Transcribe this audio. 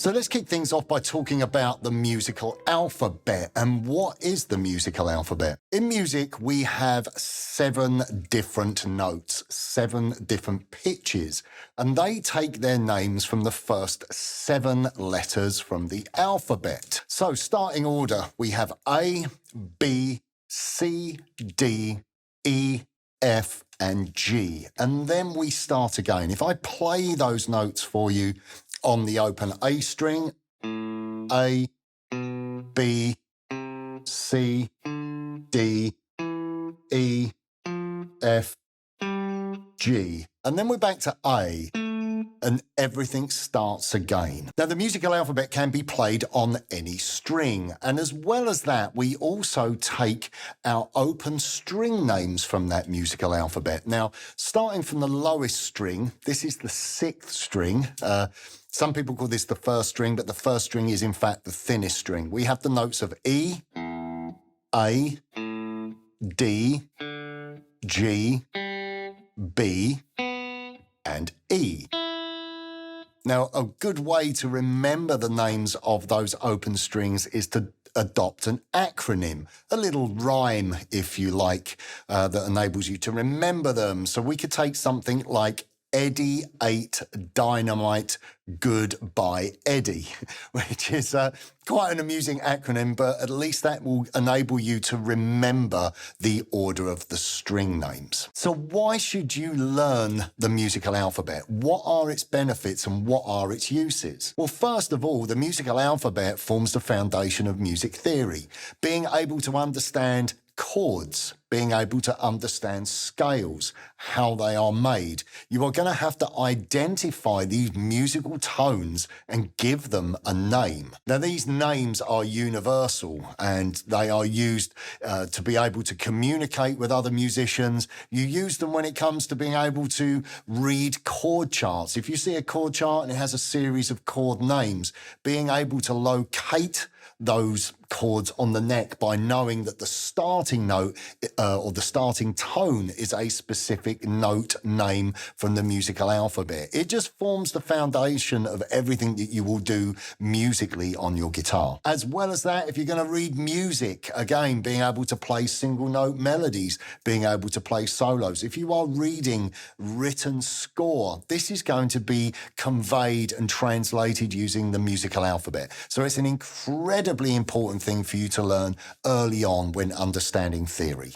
So let's kick things off by talking about the musical alphabet. And what is the musical alphabet? In music, we have 7 different notes, 7 different pitches, and they take their names from the first 7 letters from the alphabet. So starting order, we have A, B, C, D, E, F, and G. And then we start again. If I play those notes for you, on the open A string, A, B, C, D, E, F, G. And then we're back to A, and everything starts again. Now, the musical alphabet can be played on any string. And as well as that, we also take our open string names from that musical alphabet. Now, starting from the lowest string, this is the 6th string. Some people call this the first string, but the first string is in fact the thinnest string. We have the notes of E, A, D, G, B, and E. Now, a good way to remember the names of those open strings is to adopt an acronym, a little rhyme, if you like, that enables you to remember them. So we could take something like Eddie ate dynamite, goodbye Eddie, which is quite an amusing acronym, but at least that will enable you to remember the order of the string names. So why should you learn the musical alphabet? What are its benefits and what are its uses? Well, first of all, the musical alphabet forms the foundation of music theory, being able to understand chords, being able to understand scales, how they are made. You are going to have to identify these musical tones and give them a name. Now, these names are universal and they are used to be able to communicate with other musicians. You use them when it comes to being able to read chord charts. If you see a chord chart and it has a series of chord names, being able to locate those chords on the neck by knowing that the starting note or the starting tone is a specific note name from the musical alphabet. It just forms the foundation of everything that you will do musically on your guitar. As well as that, if you're going to read music, again, being able to play single note melodies, being able to play solos. If you are reading written score, this is going to be conveyed and translated using the musical alphabet. So it's an incredibly important thing for you to learn early on when understanding theory.